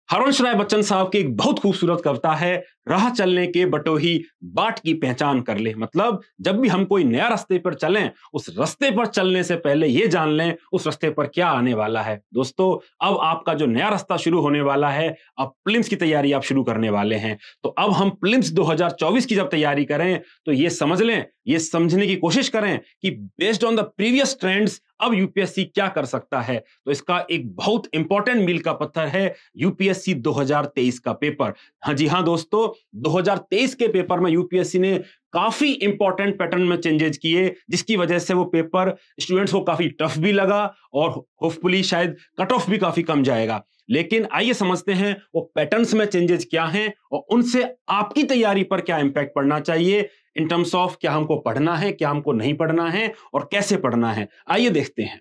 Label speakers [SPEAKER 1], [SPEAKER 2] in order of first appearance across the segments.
[SPEAKER 1] हरवंश राय बच्चन साहब की एक बहुत खूबसूरत कविता है, राह चलने के बटोही बाट की पहचान कर ले। मतलब जब भी हम कोई नया रास्ते पर चलें, उस रास्ते पर चलने से पहले ये जान लें उस रास्ते पर क्या आने वाला है। दोस्तों, अब आपका जो नया रास्ता शुरू होने वाला है, अब प्रीलिम्स की तैयारी आप शुरू करने वाले हैं। तो अब हम प्रीलिम्स 2024 की जब तैयारी करें तो ये समझ लें, ये समझने की कोशिश करें कि based on the previous trends अब यूपीएससी क्या कर सकता है। तो इसका एक बहुत इंपॉर्टेंट मील का पत्थर है यूपीएससी 2023 का पेपर। हाँ जी हाँ दोस्तों, 2023 के पेपर में यूपीएससी ने काफी इंपॉर्टेंट पैटर्न में चेंजेस किए, जिसकी वजह से वो पेपर स्टूडेंट्स को काफी टफ भी लगा और होपफुली शायद कट ऑफ भी काफी कम जाएगा। लेकिन आइए समझते हैं वो पैटर्न्स में चेंजेस क्या हैं और उनसे आपकी तैयारी पर क्या इंपैक्ट पड़ना चाहिए इन टर्म्स ऑफ क्या हमको पढ़ना है, क्या हमको नहीं पढ़ना है और कैसे पढ़ना है। आइए देखते हैं।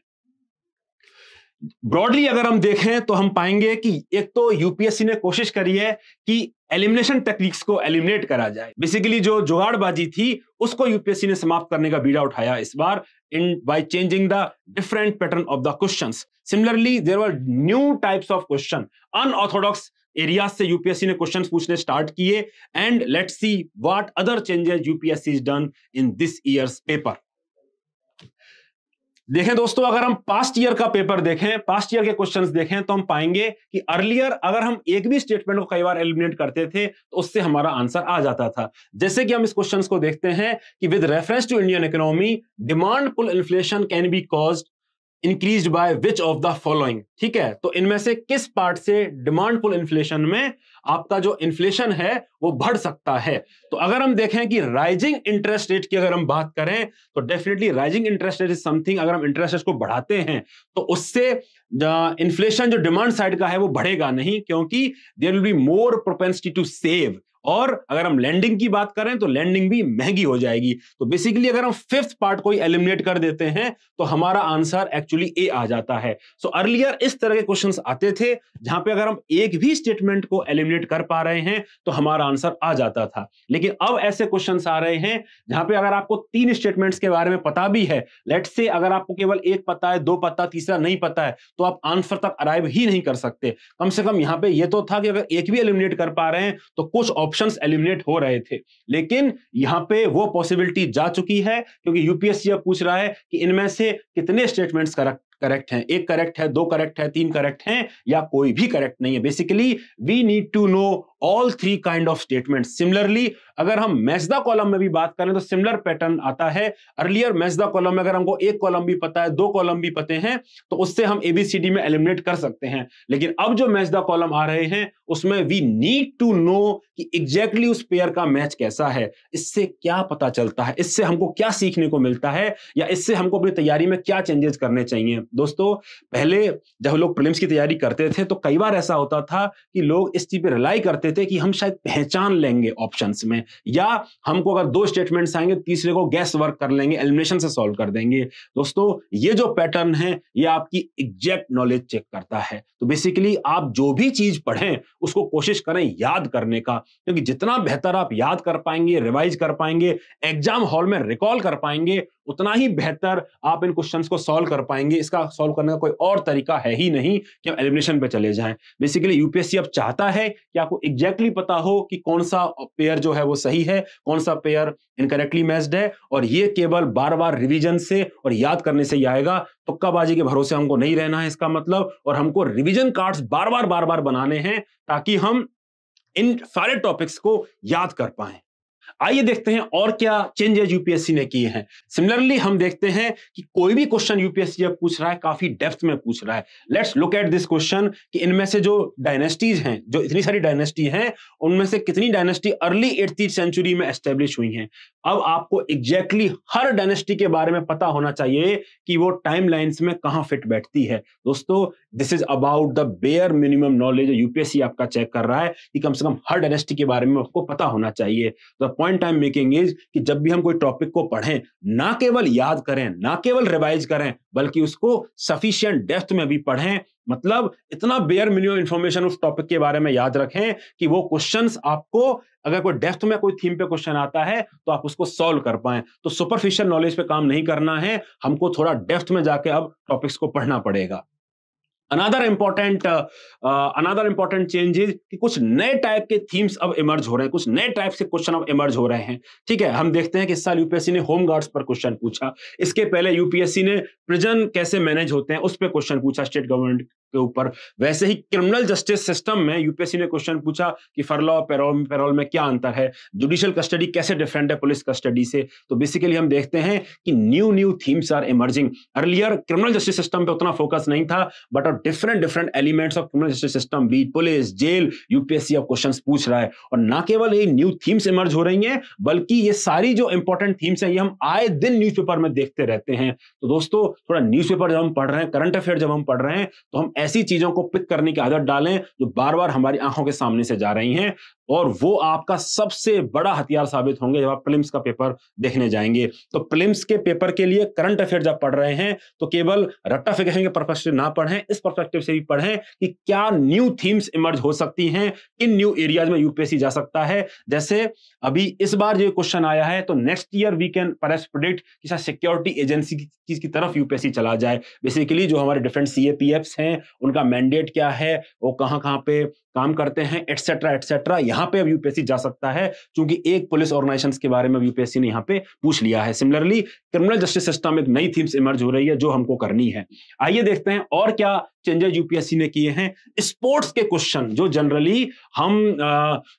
[SPEAKER 1] ब्रॉडली अगर हम देखें तो हम पाएंगे कि एक तो यूपीएससी ने कोशिश करी है कि एलिमिनेशन टेक्निक्स को एलिमिनेट करा जाए। बेसिकली जो जुगाड़बाजी थी उसको यूपीएससी ने समाप्त करने का बीड़ा उठाया इस बार in by changing the different pattern of the questions. Similarly there were new types of question, unorthodox areas से यूपीएससी ने क्वेश्चंस पूछने स्टार्ट किए। And let's see what other changes UPSC is done in this year's paper. देखें दोस्तों, अगर हम past year का paper देखें, पास्ट ईयर के क्वेश्चंस देखें तो हम पाएंगे कि अर्लियर अगर हम एक भी स्टेटमेंट को कई बार एलिमिनेट करते थे तो उससे हमारा आंसर आ जाता था। जैसे कि हम इस क्वेश्चंस को देखते हैं कि with reference to Indian economy demand pull inflation can be caused increased by which of the following. ठीक है, तो इनमें से किस पार्ट से डिमांड पुल इन्फ्लेशन में आपका जो इन्फ्लेशन है वो बढ़ सकता है। तो अगर हम देखें कि राइजिंग इंटरेस्ट रेट की अगर हम बात करें तो definitely rising interest rate is something, अगर हम इंटरेस्ट रेट को बढ़ाते हैं तो उससे इन्फ्लेशन जो डिमांड साइड का है वो बढ़ेगा नहीं, क्योंकि there will be more propensity to save. और अगर हम लैंडिंग की बात करें तो लैंडिंग भी महंगी हो जाएगी। तो बेसिकली अगर हम फिफ्थ पार्ट को एलिमिनेट कर देते हैं तो हमारा आंसर एक्चुअली ए आ जाता है। सो अर्लियर इस तरह के क्वेश्चंस आते थे जहां पे अगर हम एक भी स्टेटमेंट को एलिमिनेट कर पा रहे हैं तो हमारा आंसर आ जाता था। लेकिन अब ऐसे क्वेश्चंस आ रहे हैं जहां पे अगर आपको तीन स्टेटमेंट्स के बारे में पता भी है, लेट्स से अगर आपको केवल एक पता है, दो पता, तीसरा नहीं पता है, तो आप आंसर तक अराइव ही नहीं कर सकते। कम से कम यहां पे ये तो था कि अगर एक भी एलिमिनेट कर पा रहे हैं तो कुछ ऑप्शंस एलिमिनेट हो रहे थे। लेकिन यहां पे वो पॉसिबिलिटी जा चुकी है, क्योंकि यूपीएससी अब पूछ रहा है कि इनमें से कितने स्टेटमेंट्स करेक्ट हैं। एक करेक्ट है, दो करेक्ट है, तीन करेक्ट हैं या कोई भी करेक्ट नहीं है। Basically we need to know all three kind of statement. Similarly अगर हम मैच द कॉलम में भी बात करें तो सिमिलर पैटर्न आता है। अर्लियर मैच द कॉलम में अगर हमको एक कॉलम भी पता है, दो कॉलम भी पते हैं, तो उससे हम एबीसीडी में एलिमिनेट कर सकते हैं। लेकिन अब जो मैच द कॉलम आ रहे हैं उसमें वी नीड टू नो कि एग्जैक्टली उस पेयर का मैच कैसा है। इससे क्या पता चलता है, इससे हमको क्या सीखने को मिलता है, या इससे हमको अपनी तैयारी में क्या चेंजेस करने चाहिए। दोस्तों, पहले जब लोग प्रीलिम्स की तैयारी करते थे तो कई बार ऐसा होता था कि लोग इस चीज पे रिलाई करते थे कि हम शायद पहचान लेंगे ऑप्शंस में, या हमको अगर दो स्टेटमेंट्स आएंगे तीसरे को गैस वर्क कर लेंगे, एलिमिनेशन से सॉल्व कर देंगे। दोस्तों, ये जो पैटर्न है ये आपकी एग्जैक्ट नॉलेज चेक करता है। तो बेसिकली आप जो भी चीज पढ़ें उसको कोशिश करें याद करने का, क्योंकि जितना बेहतर आप याद कर पाएंगे, रिवाइज कर पाएंगे, एग्जाम हॉल में रिकॉल कर पाएंगे, उतना ही बेहतर आप इन क्वेश्चंस को सॉल्व कर पाएंगे। इसका सॉल्व करने का कोई और तरीका है ही नहीं कि हम एलिमिनेशन पे चले जाएं। बेसिकली यूपीएससी अब चाहता है कि आपको एग्जैक्टली पता हो कि कौन सा पेयर जो है वो सही है, कौन सा पेयर इनकरेक्टली मैच्ड है, और ये केवल बार बार रिवीजन से और याद करने से ही आएगा। तुक्काबाजी के भरोसे हमको नहीं रहना है इसका मतलब, और हमको रिवीजन कार्ड्स बार बार बनाने हैं ताकि हम इन सारे टॉपिक्स को याद कर पाएं। आइए देखते हैं और क्या चेंजेस यूपीएससी ने किए हैं। सिमिलरली हम देखते हैं कि कोई भी क्वेश्चन यूपीएससी अब पूछ रहा है काफी डेप्थ में पूछ रहा है। Let's look at this question कि इनमें से जो डायनेस्टीज हैं, जो इतनी सारी डायनेस्टी हैं, उनमें से कितनी डायनेस्टी अर्ली 8th सेंचुरी में एस्टेब्लिश हुई हैं। अब आपको एग्जैक्टली हर डायनेस्टी के बारे में पता होना चाहिए कि वो टाइमलाइंस में कहां फिट बैठती है। दोस्तों, this is about the bare minimum knowledge UPSC आपका चेक कर रहा है कि कम से कम हर डायनेस्टी के बारे में आपको पता होना चाहिए। तो point I am making is कि जब भी हम कोई टॉपिक को पढ़ें, ना केवल याद करें, ना केवल रिवाइज करें, बल्कि उसको सफिशिएंट डेप्थ में भी पढ़ें। मतलब इतना बेयर मिनिमम इंफॉर्मेशन उस टॉपिक के बारे में याद रखें कि वो क्वेश्चंस आपको, अगर कोई डेप्थ में कोई थीम पे क्वेश्चन आता है तो आप उसको सॉल्व कर पाएं। तो सुपरफिशियल नॉलेज पे काम नहीं करना है, हमको थोड़ा डेप्थ में जाके अब टॉपिक्स को पढ़ना पड़ेगा। अनदर इंपॉर्टेंट चेंज इज कि कुछ नए टाइप के थीम्स अब इमर्ज हो रहे हैं, कुछ नए टाइप से क्वेश्चन अब इमर्ज हो रहे हैं। ठीक है, हम देखते हैं कि इस साल यूपीएससी ने होम गार्ड्स पर क्वेश्चन पूछा, इसके पहले यूपीएससी ने प्रिजन कैसे मैनेज होते हैं उस पर क्वेश्चन पूछा स्टेट गवर्नमेंट के ऊपर। वैसे ही क्रिमिनल जस्टिस सिस्टम में यूपीएससी ने क्वेश्चन पूछा कि फरलॉ और पैरोल में क्या अंतर है, जुडिशियल कस्टडी कैसे डिफरेंट है पुलिस कस्टडी से। तो बेसिकली हम देखते हैं कि new themes are emerging. Earlier criminal justice system पे उतना फोकस नहीं था, बट अब different elements of criminal justice system, be police, jail, UPSC अब क्वेश्चंस पूछ रहा है। और ना केवल ये न्यू थीम्स इमर्ज हो रही हैं, बल्कि ये सारी जो इंपॉर्टेंट थीम्स हैं ये हम आए दिन न्यूज़पेपर में देखते रहते हैं। तो दोस्तों, थोड़ा न्यूज़पेपर जब हम पढ़ रहे हैं, करंट अफेयर जब हम पढ़ रहे हैं, तो हम ऐसी चीजों को पिक करने की आदत डालें जो बार बार हमारी आंखों के सामने से जा रही हैं, और वो आपका सबसे बड़ा हथियार साबित होंगे जब आप प्रीलिम्स का पेपर देखने जाएंगे। तो प्रीलिम्स के पेपर के लिए करंट अफेयर जब पढ़ रहे हैं तो केवल रट्टाफिकेशन के पर्सपेक्टिव ना पढ़ें, इस पर्सपेक्टिव से भी पढ़ें कि क्या न्यू थीम्स इमर्ज हो सकती हैं, इन न्यू एरियाज में यूपीएससी जा सकता है। जैसे अभी इस बार जो क्वेश्चन आया है, तो next year we can perhaps predict कि सिक्योरिटी एजेंसी की तरफ यूपीएससी चला जाए। बेसिकली जो हमारे डिफरेंट सीएपीएफ्स हैं, उनका मैंडेट क्या है, वो कहां पे काम करते हैं, एटसेट्रा एटसेट्रा, यहां पे अब यूपीएससी जा सकता है, क्योंकि एक पुलिस ऑर्गेनाइजेशंस के बारे में यूपीएससी ने यहां पे पूछ लिया है। सिमिलरली क्रिमिनल जस्टिस सिस्टम में एक नई थीम्स इमर्ज हो रही है जो हमको करनी है। आइए देखते हैं और क्या चेंजेस यूपीएससी ने किए हैं। स्पोर्ट्स के क्वेश्चन जो जनरली हम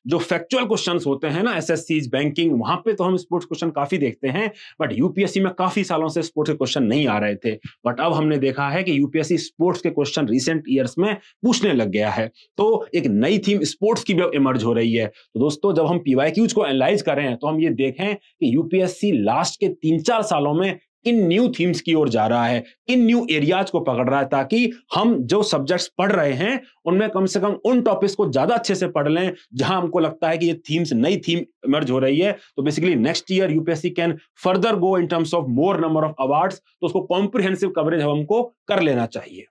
[SPEAKER 1] जो फैक्चुअल क्वेश्चंस होते हैं ना, एसएससी बैंकिंग, वहां पे तो हम स्पोर्ट्स क्वेश्चन काफी देखते हैं, बट यूपीएससी में काफी सालों से स्पोर्ट्स के क्वेश्चन नहीं आ रहे थे। बट अब हमने देखा है कि यूपीएससी स्पोर्ट्स के क्वेश्चन रिसेंट ईयर्स में पूछने लग गया है, तो एक नई थीम स्पोर्ट्स की भी इमर्ज हो रही है। तो दोस्तों, जब हम पीवाईक्यूज को एनालाइज करें तो हम ये देखें कि यूपीएससी लास्ट के 3-4 सालों में इन न्यू थीम्स की ओर जा रहा है, इन न्यू एरियाज को पकड़ रहा है, ताकि हम जो सब्जेक्ट्स पढ़ रहे हैं उनमें कम से कम उन टॉपिक्स को ज्यादा अच्छे से पढ़ लें जहां हमको लगता है कि ये थीम्स, नई थीम इमर्ज हो रही है। तो basically next year UPSC can further go in terms of more number of awards, तो उसको कॉम्प्रिहेंसिव कवरेज हमको कर लेना चाहिए।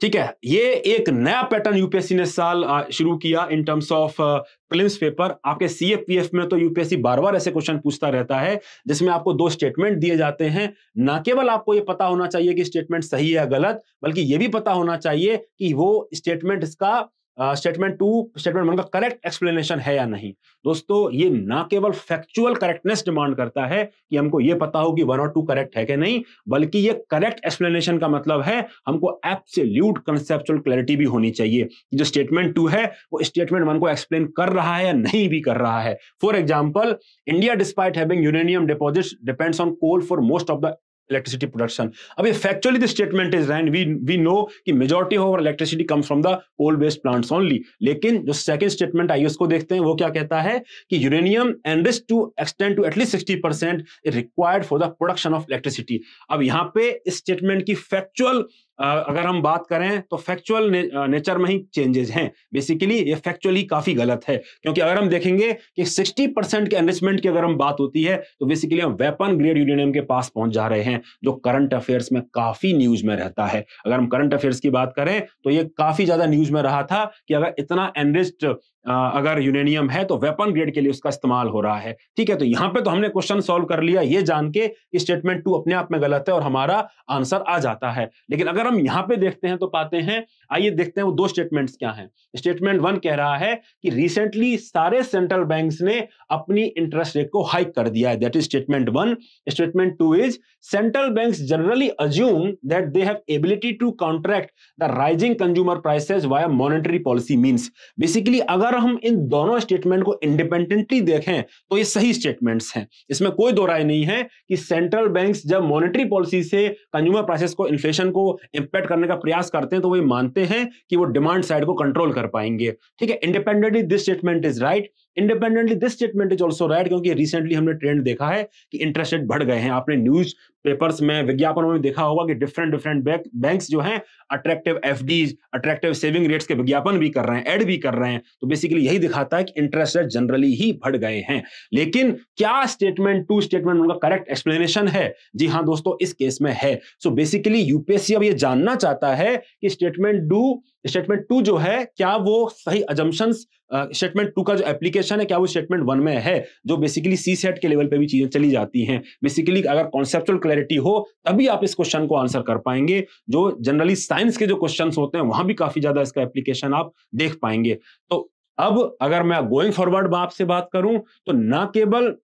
[SPEAKER 1] ठीक है, ये एक नया पैटर्न यूपीएससी ने साल शुरू किया in terms of prelims paper. आपके सीएपीएफ में तो यूपीएससी बार बार ऐसे क्वेश्चन पूछता रहता है जिसमें आपको 2 स्टेटमेंट दिए जाते हैं। ना केवल आपको ये पता होना चाहिए कि स्टेटमेंट सही है या गलत, बल्कि ये भी पता होना चाहिए कि वो स्टेटमेंट इसका स्टेटमेंट 2 स्टेटमेंट 1 का करेक्ट एक्सप्लेनेशन है या नहीं। दोस्तों, ये ना केवल फैक्चुअल करेक्टनेस डिमांड करता है कि हमको ये पता हो कि 1 और 2 करेक्ट है कि नहीं, बल्कि ये करेक्ट एक्सप्लेनेशन का मतलब है हमको एब्सोल्यूट कंसेप्चुअल क्लैरिटी भी होनी चाहिए कि जो स्टेटमेंट 2 है वो स्टेटमेंट 1 को एक्सप्लेन कर रहा है या नहीं भी कर रहा है। For example, India despite having uranium deposits depends on coal for most of the electricity production. अब ये factually the statement is right. We know कि majority of our electricity comes from the coal based plants only. लेकिन जो second statement आई उसको देखते हैं, वो क्या कहता है कि uranium enriched to extend to at least 60% is required for the production of electricity. अब यहाँ पे इस statement की factual अगर हम बात करें तो फैक्चुअल नेचर में ही चेंजेस हैं। बेसिकली ये फैक्चुअली काफी गलत है, क्योंकि अगर हम देखेंगे कि 60% के एनरिचमेंट की अगर हम बात होती है तो बेसिकली हम वेपन ग्रेड यूरेनियम के पास पहुंच जा रहे हैं, जो करंट अफेयर्स में काफी न्यूज में रहता है। अगर हम करंट अफेयर्स की बात करें तो ये काफी ज्यादा न्यूज में रहा था कि अगर इतना एनरिच्ड अगर यूरेनियम है तो वेपन ग्रेड के लिए उसका इस्तेमाल हो रहा है। ठीक है, तो यहां पे तो हमने क्वेश्चन सॉल्व कर लिया ये जान के कि स्टेटमेंट 2 अपने आप में गलत है और हमारा आंसर आ जाता है। लेकिन अगर हम यहां पे देखते हैं तो पाते हैं, आइए देखते हैं वो 2 स्टेटमेंट्स क्या हैं। स्टेटमेंट 1 कह रहा है कि रिसेंटली सारे सेंट्रल बैंक्स ने अपनी इंटरेस्ट रेट को हाइक कर दिया है, that is statement 1। Statement 2 is central banks generally assume that they have ability to counteract the rising consumer prices via monetary policy means. Basically अगर हम इन दोनों स्टेटमेंट को इंडिपेंडेंटली देखें तो ये सही स्टेटमेंट्स हैं, इसमें कोई दो राय नहीं है कि सेंट्रल बैंक्स जब मॉनेटरी पॉलिसी से कंज्यूमर प्राइसेस को, इन्फ्लेशन को इंपैक्ट करने का प्रयास करते हैं तो वे मानते हैं कि वो डिमांड साइड को कंट्रोल कर पाएंगे। ठीक है, independently this statement is right, independently this statement is also right, क्योंकि रिसेंटली हमने ट्रेंड देखा है कि इंटरेस्ट रेट बढ़ गए हैं। आपने न्यूज पेपर्स में, विज्ञापनों में देखा होगा कि डिफरेंट बैंक्स जो हैं attractive FDs, attractive saving rates के विज्ञापन भी कर रहे हैं, ऐड भी कर रहे हैं। तो बेसिकली यही दिखाता है कि इंटरेस्ट रेट जनरली ही बढ़ गए हैं। लेकिन क्या स्टेटमेंट 2 स्टेटमेंट उनका करेक्ट एक्सप्लेनेशन है? जी हाँ दोस्तों, इस केस में है। सो बेसिकली यूपीएससी अब ये जानना चाहता है कि स्टेटमेंट 2 स्टेटमेंट 2 जो है क्या वो सही अजम्पशंस स्टेटमेंट 2 का जो एप्लीकेशन है क्या वो स्टेटमेंट 1 में है, जो बेसिकली सी सेट के लेवल पे भी चीजें चली जाती हैं। बेसिकली अगर कॉन्सेप्चुअल क्लैरिटी हो तभी आप इस क्वेश्चन को आंसर कर पाएंगे। जो जनरली साइंस के जो क्वेश्चंस होते हैं वहां भी काफी ज्यादा इसका एप्लीकेशन आप देख पाएंगे। तो अब अगर मैं गोइंग फॉरवर्ड आपसे बात करूं तो ना केवल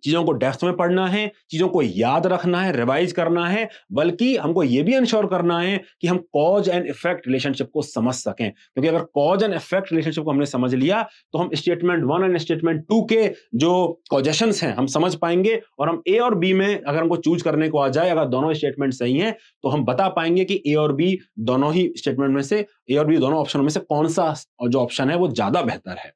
[SPEAKER 1] चीजों को डेप्थ में पढ़ना है, चीजों को याद रखना है, रिवाइज करना है, बल्कि हमको यह भी इंश्योर करना है कि हम कॉज एंड इफेक्ट रिलेशनशिप को समझ सकें। क्योंकि अगर कॉज एंड इफेक्ट रिलेशनशिप को हमने समझ लिया तो हम स्टेटमेंट 1 एंड स्टेटमेंट 2 के जो कॉजेशंस हैं हम समझ पाएंगे, और हम ए और बी में अगर हमको चूज करने को आ जाए, अगर दोनों स्टेटमेंट सही हैं तो हम बता पाएंगे कि ए और बी दोनों ही स्टेटमेंट में से, ए और बी दोनों ऑप्शन में से कौन सा जो ऑप्शन है वो ज्यादा बेहतर है।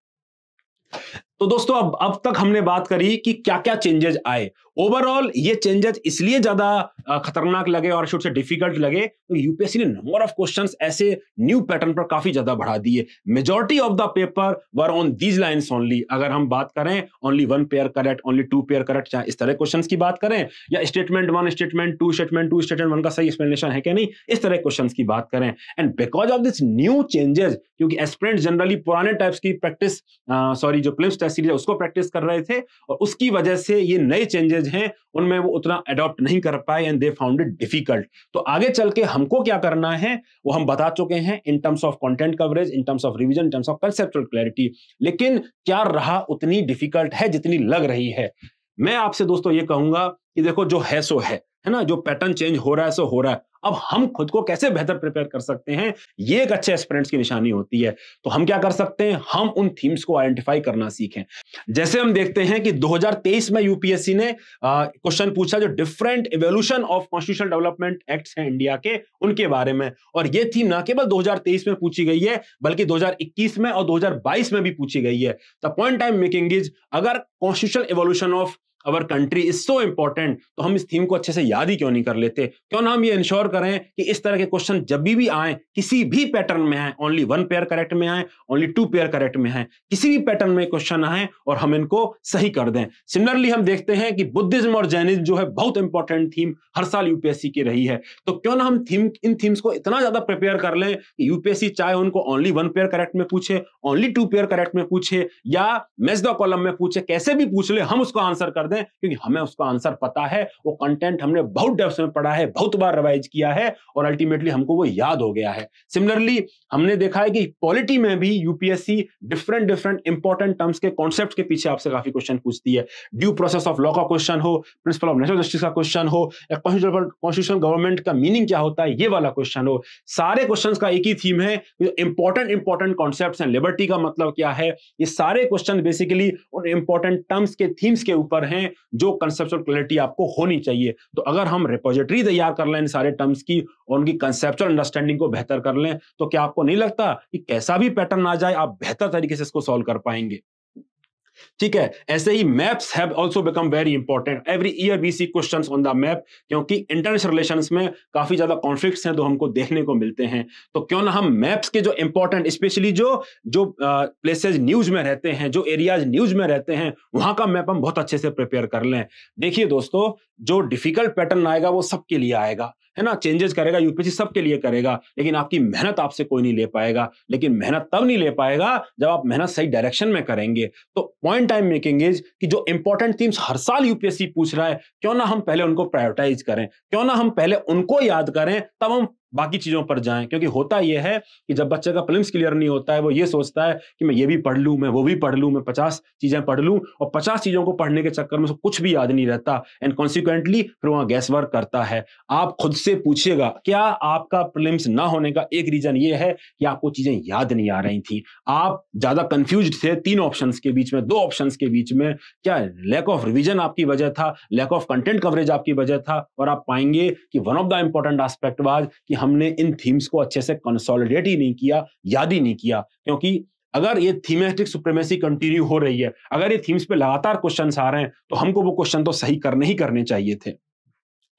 [SPEAKER 1] तो दोस्तों अब तक हमने बात करी कि क्या क्या चेंजेस आए। ओवरऑल ये चेंजेस इसलिए ज्यादा खतरनाक लगे और शुड से डिफिकल्ट लगे तो यूपीएससी ने नंबर ऑफ क्वेश्चंस ऐसे न्यू पैटर्न पर काफी ज्यादा बढ़ा दिए। Majority of the paper were on these lines only. अगर हम बात करें only 1 pair correct, only 2 pair correct, चाहे इस तरह क्वेश्चंस की बात करें, या स्टेटमेंट 1 स्टेटमेंट 2 स्टेटमेंट 2 स्टेटमेंट 1 का सही एक्सप्लेनेशन है कि नहीं, इस तरह क्वेश्चंस की बात करें। And because of this new changes, क्योंकि एस्पिरेंट्स जनरली पुराने टाइप्स की प्रैक्टिस जो प्रीलिम्स टेस्ट सीरीज है उसको प्रैक्टिस कर रहे थे, और उसकी वजह से ये नए चेंजेस हैं उनमें वो उतना अडॉप्ट नहीं कर पाए and they found it difficult. तो आगे चल के हमको क्या करना है वो हम बता चुके हैं in terms of content coverage, in terms of revision, in terms of conceptual clarity. लेकिन क्या रहा उतनी डिफिकल्ट है जितनी लग रही है। मैं आपसे दोस्तों ये कहूंगा कि देखो जो है सो है ना, जो पैटर्न चेंज हो रहा है सो हो रहा है। अब हम खुद को कैसे बेहतर प्रिपेयर कर सकते हैं, ये एक अच्छे एस्पिरेंट्स की निशानी होती है। तो हम क्या कर सकते हैं, हम उन थीम्स को आइडेंटिफाई करना सीखें। जैसे हम देखते हैं कि 2023 में यूपीएससी ने क्वेश्चन पूछा जो different evolution of constitutional development acts हैं इंडिया के, उनके बारे में। और ये थीम ना केवल 2023 में पूछी गई है बल्कि 2021 में और 2022 में भी पूछी गई है। The point I am making is, अगर constitutional evolution of our country is so important तो हम इस थीम को अच्छे से याद ही क्यों नहीं कर लेते। क्यों ना हम ये इंश्योर करें कि इस तरह के क्वेश्चन जब भी आए, किसी भी पैटर्न में आए, ओनली 1 पेयर करेक्ट में आए, ओनली 2 पेयर करेक्ट में आए, किसी भी पैटर्न में क्वेश्चन आए और हम इनको सही कर दें। सिमिलरली हम देखते हैं कि बुद्धिज्म और जैनिज्म जो है बहुत इंपॉर्टेंट थीम हर साल यूपीएससी की रही है। तो क्यों ना हम इन थीम्स को इतना ज्यादा प्रिपेयर कर लें कि यूपीएससी चाहे उनको ओनली 1 पेयर करेक्ट में पूछे, ओनली 2 पेयर करेक्ट में पूछे, या मैच द कॉलम में पूछे, कैसे भी पूछ ले हम उसको आंसर कर दें, क्योंकि हमें उसका आंसर पता है, वो कंटेंट हमने बहुत डेप्थ में पढ़ा है, बहुत बार रिवाइज किया है और अल्टीमेटली हमको वो याद हो गया है। सिमिलरली हमने देखा है कि पॉलिटी में भी यूपीएससी डिफरेंट इंपॉर्टेंट टर्म्स के कॉन्सेप्ट्स के पीछे आपसे काफी क्वेश्चन पूछती है। ड्यू प्रोसेस ऑफ लॉ का क्वेश्चन हो, प्रिंसिपल ऑफ नेचुरल जस्टिस का क्वेश्चन हो, या कॉन्स्टिट्यूशनल गवर्नमेंट का मीनिंग क्या होता है ये वाला क्वेश्चन हो, सारे क्वेश्चंस का एक ही थीम है, इंपॉर्टेंट कॉन्सेप्ट्स हैं। लिबर्टी का मतलब क्या है, ये सारे क्वेश्चन बेसिकली उन इंपॉर्टेंट टर्म्स के थीम्स के ऊपर हैं जो कंसेप्चुअल क्लैरिटी आपको होनी चाहिए। तो अगर हम रिपोजिटरी तैयार कर लें इन सारे टर्म्स की और उनकी कंसेप्चुअल अंडरस्टैंडिंग को बेहतर कर लें, तो क्या आपको नहीं लगता कि कैसा भी पैटर्न आ जाए आप बेहतर तरीके से इसको सॉल्व कर पाएंगे। ठीक है, ऐसे ही maps have also become very important. Every year we see questions on the map, क्योंकि इंटरनेशनल रिलेशंस में काफी ज्यादा कॉन्फ्लिक्ट्स हैं तो हमको देखने को मिलते हैं। तो क्यों ना हम मैप्स के जो इंपॉर्टेंट, स्पेशली जो प्लेसेस न्यूज में रहते हैं, जो एरियाज न्यूज में रहते हैं, वहां का मैप हम बहुत अच्छे से प्रिपेयर कर लें। देखिए दोस्तों, जो डिफिकल्ट पैटर्न आएगा वो सबके लिए आएगा, है ना, चेंजेस करेगा यूपीएससी सबके लिए करेगा, लेकिन आपकी मेहनत आपसे कोई नहीं ले पाएगा। लेकिन मेहनत तब नहीं ले पाएगा जब आप मेहनत सही डायरेक्शन में करेंगे। तो point I am making is कि जो इंपॉर्टेंट थीम्स हर साल यूपीएससी पूछ रहा है, क्यों ना हम पहले उनको प्रायोरिटाइज करें, क्यों ना हम पहले उनको याद करें, तब हम बाकी चीजों पर जाएं। क्योंकि होता यह है कि जब बच्चे का प्रीलिम्स क्लियर नहीं होता है, वो ये सोचता है कि मैं ये भी पढ़ लूं, मैं वो भी पढ़ लूं, मैं 50 चीजें पढ़ लूं, और 50 चीजों को पढ़ने के चक्कर में उसको कुछ भी याद नहीं रहता, एंड कॉन्सिक्वेंटली फिर वहां गैस वर्क करता है। आप खुद से पूछिएगा, क्या आपका प्रीलिम्स ना होने का एक रीजन ये है कि आपको चीजें याद नहीं आ रही थी, आप ज्यादा कंफ्यूज्ड थे 3 ऑप्शंस के बीच में, 2 ऑप्शंस के बीच में? क्या लैक ऑफ रिवीजन आपकी वजह था, लैक ऑफ कंटेंट कवरेज आपकी वजह था? और आप पाएंगे कि one of the important aspect was कि हमने इन थीम्स को अच्छे से कंसोलिडेट ही नहीं किया, याद ही नहीं किया। क्योंकि अगर ये थीमेटिक सुप्रीमेसी कंटिन्यू हो रही है, अगर ये थीम्स पे लगातार क्वेश्चंस आ रहे हैं, तो हमको वो क्वेश्चन तो सही करने ही चाहिए थे।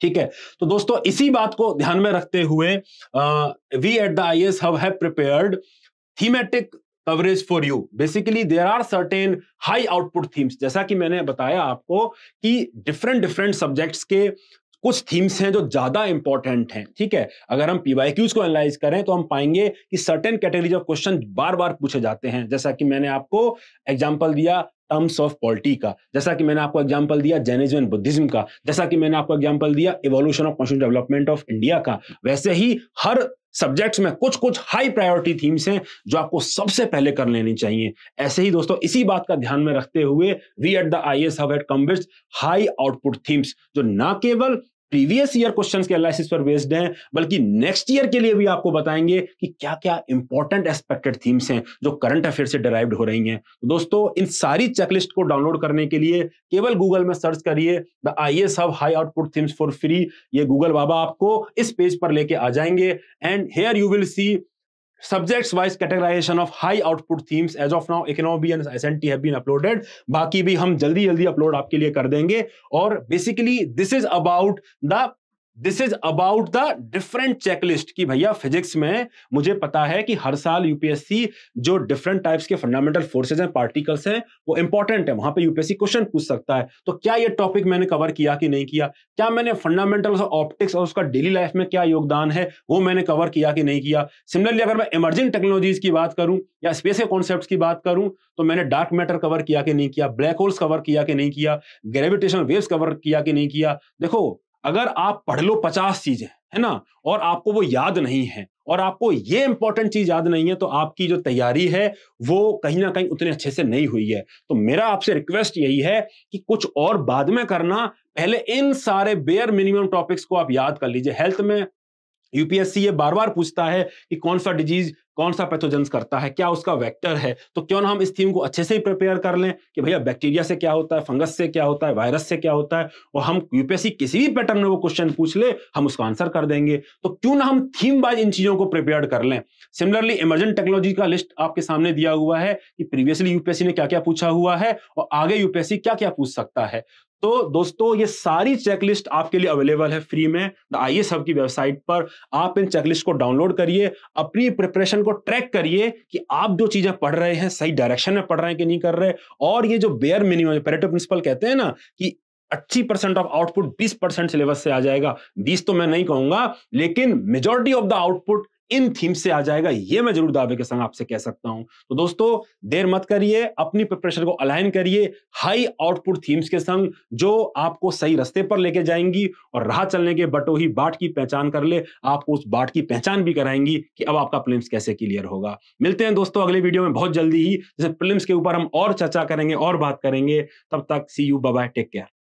[SPEAKER 1] ठीक है, तो दोस्तों इसी बात को ध्यान में रखते हुए we at the IAS hub have prepared thematic coverage for you. Basically there are certain high output themes. जैसा कि मैंने बताया आपको कि डिफरेंट सब्जेक्ट्स के कुछ थीम्स हैं जो ज्यादा इंपॉर्टेंट हैं, ठीक है। अगर हम पीवाईक्यूज को एनालाइज करें तो हम पाएंगे कि सर्टेन कैटेगरीज ऑफ क्वेश्चन बार बार पूछे जाते हैं, जैसा कि मैंने आपको एग्जांपल दिया टर्म्स ऑफ पॉलिटी का, जैसा कि मैंने आपको एग्जांपल दिया जैनिज्म एंड बुद्धिज्म का, जैसा कि मैंने आपको एग्जांपल दिया evolution of constitutional development of India का। वैसे ही हर सब्जेक्ट्स में कुछ कुछ हाई प्रायोरिटी थीम्स हैं जो आपको सबसे पहले कर लेनी चाहिए। ऐसे ही दोस्तों इसी बात का ध्यान में रखते हुए we at the IAS have come with high output themes जो ना केवल प्रीवियस ईयर क्वेश्चंस के एनालिसिस पर बेस्ड हैं, बल्कि नेक्स्ट ईयर के लिए भी आपको बताएंगे कि क्या क्या इंपॉर्टेंट एस्पेक्टेड थीम्स हैं जो करंट अफेयर से डिराइव्ड हो रही हैं। तो दोस्तों इन सारी चेकलिस्ट को डाउनलोड करने के लिए केवल गूगल में सर्च करिए the IAS hub high output themes for free. ये गूगल बाबा आपको इस पेज पर लेके आ जाएंगे and here you will see subjects wise categorization of high output themes. As of now Economy and SNT have been uploaded, बाकी भी हम जल्दी जल्दी अपलोड आपके लिए कर देंगे। और basically this is about the different checklist कि भैया फिजिक्स में मुझे पता है कि हर साल यूपीएससी जो डिफरेंट टाइप्स के फंडामेंटल फोर्सेज हैं, पार्टिकल्स हैं, वो इंपॉर्टेंट है, वहां पे यूपीएससी क्वेश्चन पूछ सकता है। तो क्या ये टॉपिक मैंने कवर किया कि नहीं किया, क्या मैंने फंडामेंटल्स ऑफ ऑप्टिक्स और उसका डेली लाइफ में क्या योगदान है वो मैंने कवर किया कि नहीं किया। सिमिलरली अगर मैं इमर्जिंग टेक्नोलॉजीज की बात करूं या स्पेस के कॉन्सेप्ट्स की बात करूं तो मैंने डार्क मैटर कवर किया कि नहीं किया, ब्लैक होल्स कवर किया कि नहीं किया, ग्रेविटेशनल वेव्स कवर किया कि नहीं किया। देखो अगर आप पढ़ लो 50 चीजें, है ना, और आपको वो याद नहीं है और आपको ये इंपॉर्टेंट चीज याद नहीं है तो आपकी जो तैयारी है वो कहीं ना कहीं उतने अच्छे से नहीं हुई है। तो मेरा आपसे रिक्वेस्ट यही है कि कुछ और बाद में करना, पहले इन सारे बेयर मिनिमम टॉपिक्स को आप याद कर लीजिए। हेल्थ में यूपीएससी ये बार बार पूछता है कि कौन सा डिजीज कौन सा पैथोजेंस करता है, क्या उसका वेक्टर है, तो क्यों ना हम इस थीम को अच्छे से ही प्रिपेयर कर लें कि भैया बैक्टीरिया से क्या होता है, फंगस से क्या होता है, वायरस से क्या होता है, और हम यूपीएससी किसी भी पैटर्न में वो क्वेश्चन पूछ ले हम उसका आंसर कर देंगे। तो क्यों ना हम थीम वाइज इन चीजों को प्रिपेयर कर लें। सिमिलरली इमर्जेंट टेक्नोलॉजी का लिस्ट आपके सामने दिया हुआ है कि प्रीवियसली यूपीएससी ने क्या क्या पूछा हुआ है और आगे यूपीएससी क्या क्या पूछ सकता है। तो दोस्तों ये सारी चेकलिस्ट आपके लिए अवेलेबल है फ्री में द आईएएस हब की वेबसाइट पर। आप इन चेकलिस्ट को डाउनलोड करिए, अपनी प्रिपरेशन को ट्रैक करिए कि आप जो चीजें पढ़ रहे हैं सही डायरेक्शन में पढ़ रहे हैं कि नहीं कर रहे। और ये जो बेयर मिनिमम पेरेटो प्रिंसिपल कहते हैं ना कि 80% ऑफ आउटपुट 20% सिलेबस से आ जाएगा, 20 तो मैं नहीं कहूंगा लेकिन majority of the output in theme से आ जाएगा, ये मैं जरूर दावे के संग आपसे कह सकता हूं। तो दोस्तों देर मत करिए, अपनी प्रिपरेशन को अलाइन करिए हाई आउटपुट थीम्स के संग जो आपको सही रास्ते पर लेके जाएंगी और राह चलने के बटोही बाट की पहचान कर ले, आपको उस बाट की पहचान भी कराएंगी कि अब आपका प्रीलिम्स कैसे क्लियर होगा। मिलते हैं दोस्तों अगले वीडियो में बहुत जल्दी ही, जैसे प्रीलिम्स के ऊपर हम और चर्चा करेंगे और बात करेंगे। तब तक see you, bye bye, take care.